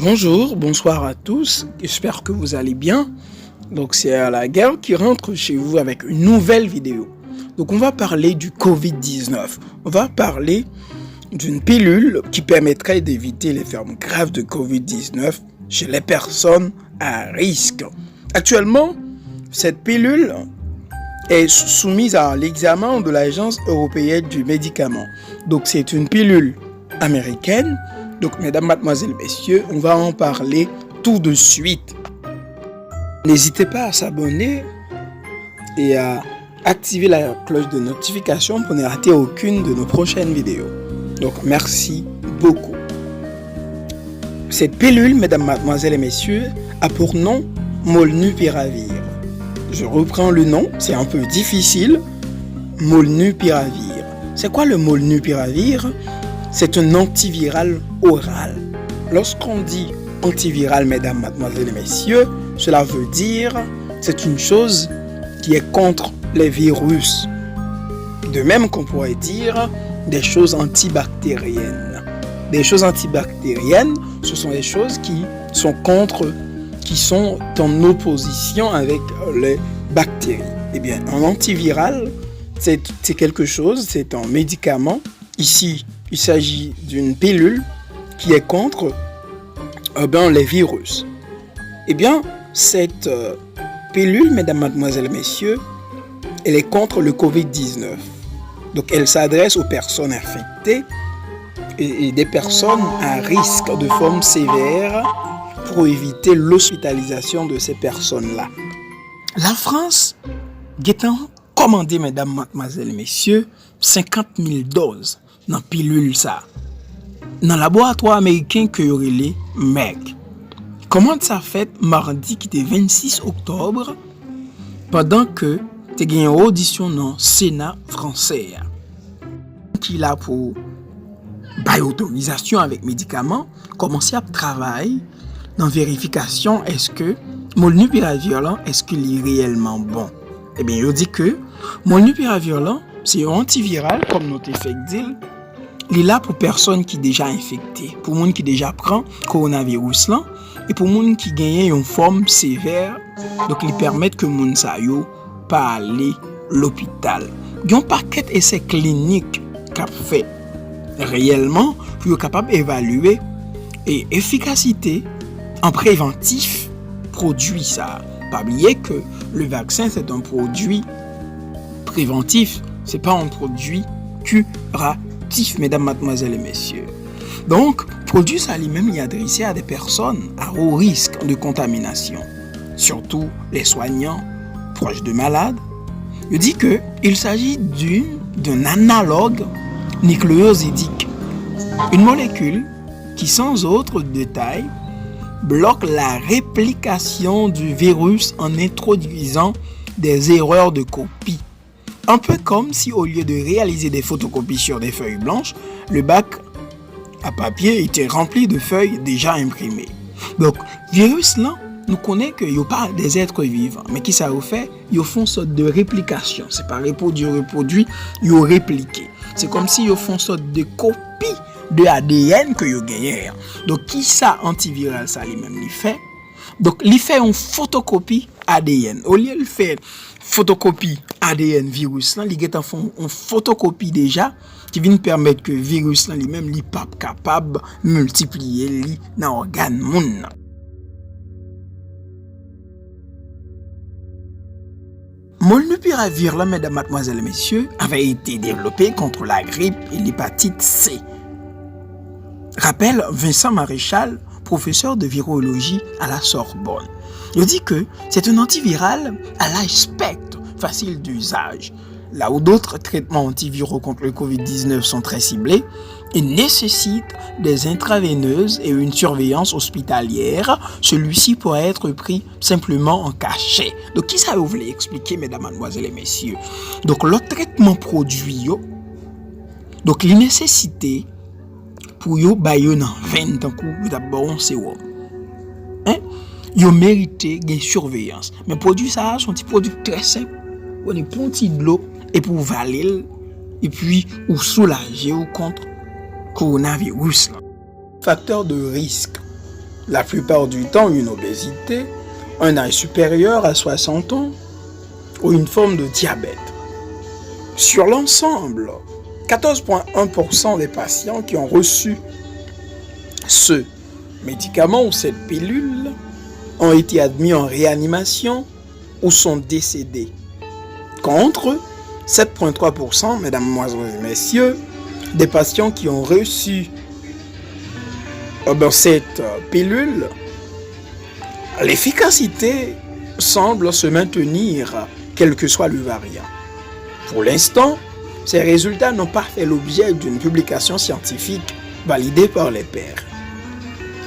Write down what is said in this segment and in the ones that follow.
Bonjour, bonsoir à tous, j'espère que vous allez bien. Donc c'est la guerre qui rentre chez vous avec une nouvelle vidéo. Donc on va parler du Covid-19. On va parler d'une pilule qui permettrait d'éviter les formes graves de Covid-19 chez les personnes à risque. Actuellement, cette pilule est soumise à l'examen de l'Agence européenne du médicament. Donc c'est une pilule américaine. Donc, mesdames, mademoiselles, messieurs, on va en parler tout de suite. N'hésitez pas à s'abonner et à activer la cloche de notification pour ne rater aucune de nos prochaines vidéos. Donc, merci beaucoup. Cette pilule, mesdames, mademoiselles et messieurs, a pour nom Molnupiravir. Je reprends le nom, c'est un peu difficile. Molnupiravir. C'est quoi le Molnupiravir ? C'est un antiviral oral. Lorsqu'on dit antiviral, mesdames, mademoiselles et messieurs, cela veut dire c'est une chose qui est contre les virus. De même qu'on pourrait dire des choses antibactériennes. Des choses antibactériennes, ce sont des choses qui sont en opposition avec les bactéries. Eh bien, un antiviral, c'est quelque chose, c'est un médicament. Ici, il s'agit d'une pilule qui est contre les virus. Eh bien, cette pilule, mesdames, mademoiselles, messieurs, elle est contre le Covid-19. Donc, elle s'adresse aux personnes infectées et des personnes à risque de forme sévère pour éviter l'hospitalisation de ces personnes-là. La France a commandé, mesdames, mademoiselles, messieurs, 50 000 doses dans pilule ça. Dans le laboratoire américain que y aurait les mecs. Comment ça fait mardi qui était 26 octobre pendant que tu as une audition dans le Sénat français qui là pour autorisation avec médicaments, commencer à travailler dans vérification est-ce que Molnupiravir là est-ce qu'il est réellement bon. Eh bien, il dit que Molnupiravir là c'est un antiviral comme notre effet dit. Il est là pour personnes qui sont déjà infectées, pour les gens qui déjà prennent le coronavirus là, et pour les gens qui gagnent une forme sévère, donc ils permettent que les gens ne pas aller à l'hôpital. Il y a un paquet d'essais cliniques qu'a fait réellement pour être capable d'évaluer l'efficacité en préventif produit ça. Pas oublier que le vaccin c'est un produit préventif, c'est pas un produit curatif, mesdames, mademoiselles et messieurs. Donc, produit ça lui-même est adressé à des personnes à haut risque de contamination, surtout les soignants proches de malades. Il dit qu'il s'agit d'un analogue nucléosidique, une molécule qui, sans autre détail, bloque la réplication du virus en introduisant des erreurs de copie. Un peu comme si au lieu de réaliser des photocopies sur des feuilles blanches, le bac à papier était rempli de feuilles déjà imprimées. Donc, virus là, nous connaissons qu'il n'y a pas des êtres vivants, mais qui ça fait, ils font une sorte de réplication. C'est pas reproduit, ils ont répliqué. C'est comme si ils font une sorte de copie de ADN que ils gagnent. Donc, qui ça antiviral ça lui-même il fait? Donc, il fait une photocopie ADN. Au lieu de faire photocopie ADN virus, il a fait une photocopie déjà qui vient permettre que le virus lui-même n'est pas capable de multiplier dans l'organe moun. Molnupiravir, mesdames, mademoiselles et messieurs, avait été développé contre la grippe et l'hépatite C. Rappelle Vincent Maréchal, professeur de virologie à la Sorbonne. Il dit que c'est un antiviral à l'âge spectre, facile d'usage. Là où d'autres traitements antiviraux contre le Covid-19 sont très ciblés, et nécessitent des intraveineuses et une surveillance hospitalière, celui-ci pourrait être pris simplement en cachet. Donc, qui ça vous voulez expliquer, mesdames, mademoiselles et messieurs? Donc, le traitement produit, donc, les nécessités pour yo bayo dans 20 ans, d'abord, c'est sérum. Yo mérité une surveillance. Mais produit ça, sont des produits très simples. On est pour un petit de l'eau et pour valer et puis ou soulager ou contre coronavirus. Facteur de risque. la plupart du temps une obésité, un âge supérieur à 60 ans ou une forme de diabète. Sur l'ensemble, 14,1% des patients qui ont reçu ce médicament ou cette pilule ont été admis en réanimation ou sont décédés. Contre 7,3%, mesdames, et messieurs, des patients qui ont reçu cette pilule, l'efficacité semble se maintenir quel que soit le variant. Pour l'instant, ces résultats n'ont pas fait l'objet d'une publication scientifique validée par les pairs.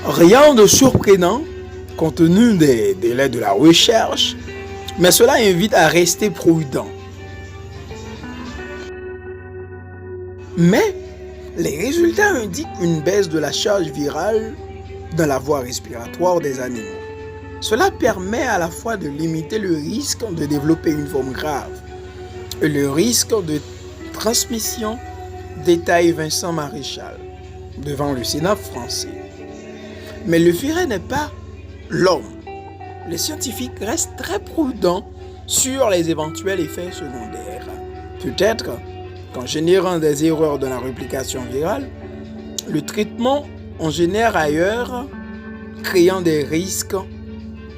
Rien de surprenant compte tenu des délais de la recherche, mais cela invite à rester prudent. Mais les résultats indiquent une baisse de la charge virale dans la voie respiratoire des animaux. Cela permet à la fois de limiter le risque de développer une forme grave et le risque de transmission, détaille Vincent Maréchal devant le Sénat français. Mais le furet n'est pas l'homme. Les scientifiques restent très prudents sur les éventuels effets secondaires. Peut-être qu'en générant des erreurs dans la réplication virale, le traitement en génère ailleurs, créant des risques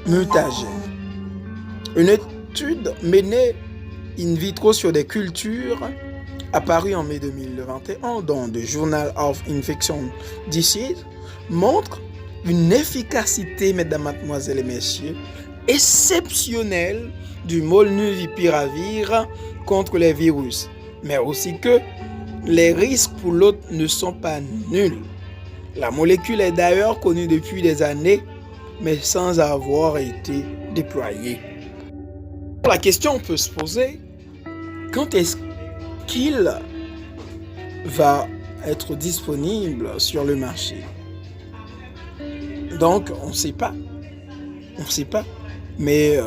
mutagènes. Une étude menée in vitro sur des cultures apparue en mai 2021 dans The Journal of Infectious Diseases montre une efficacité, mesdames, mademoiselles et messieurs, exceptionnelle du molnupiravir contre les virus, mais aussi que les risques pour l'autre ne sont pas nuls. La molécule est d'ailleurs connue depuis des années, mais sans avoir été déployée. La question peut se poser, quand est-ce qu'il va être disponible sur le marché? Donc, on ne sait pas. Mais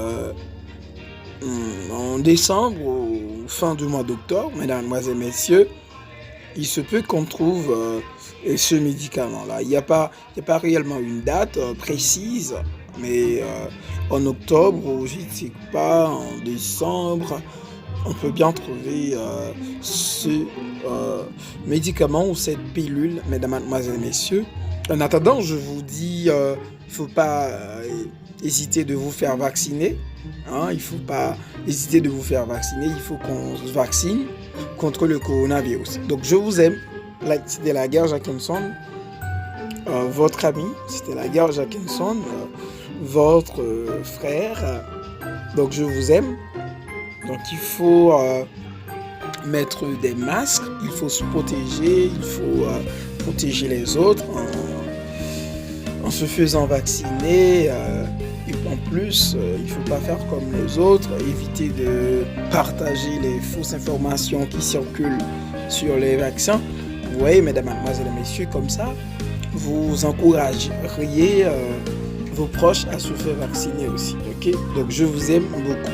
en décembre, fin du mois d'octobre, mesdames, mademoiselles, messieurs, il se peut qu'on trouve ce médicament-là. Il n'y a pas réellement une date précise, mais en octobre, je ne sais pas, en décembre, on peut bien trouver ce médicament ou cette pilule, mesdames, mademoiselles, messieurs. En attendant, je vous dis, il ne faut pas hésiter de vous faire vacciner. Il ne faut pas hésiter de vous faire vacciner. Il faut qu'on se vaccine contre le coronavirus. Donc, je vous aime. C'était Laguerre Jackinson, votre ami. C'était Laguerre Jackinson, votre frère. Donc, je vous aime. Donc, il faut mettre des masques. Il faut se protéger. Il faut protéger les autres en se faisant vacciner. Et en plus, il ne faut pas faire comme les autres, éviter de partager les fausses informations qui circulent sur les vaccins. Vous voyez, mesdames, mademoiselles et messieurs, comme ça, vous encourageriez vos proches à se faire vacciner aussi. Ok? Donc, je vous aime beaucoup.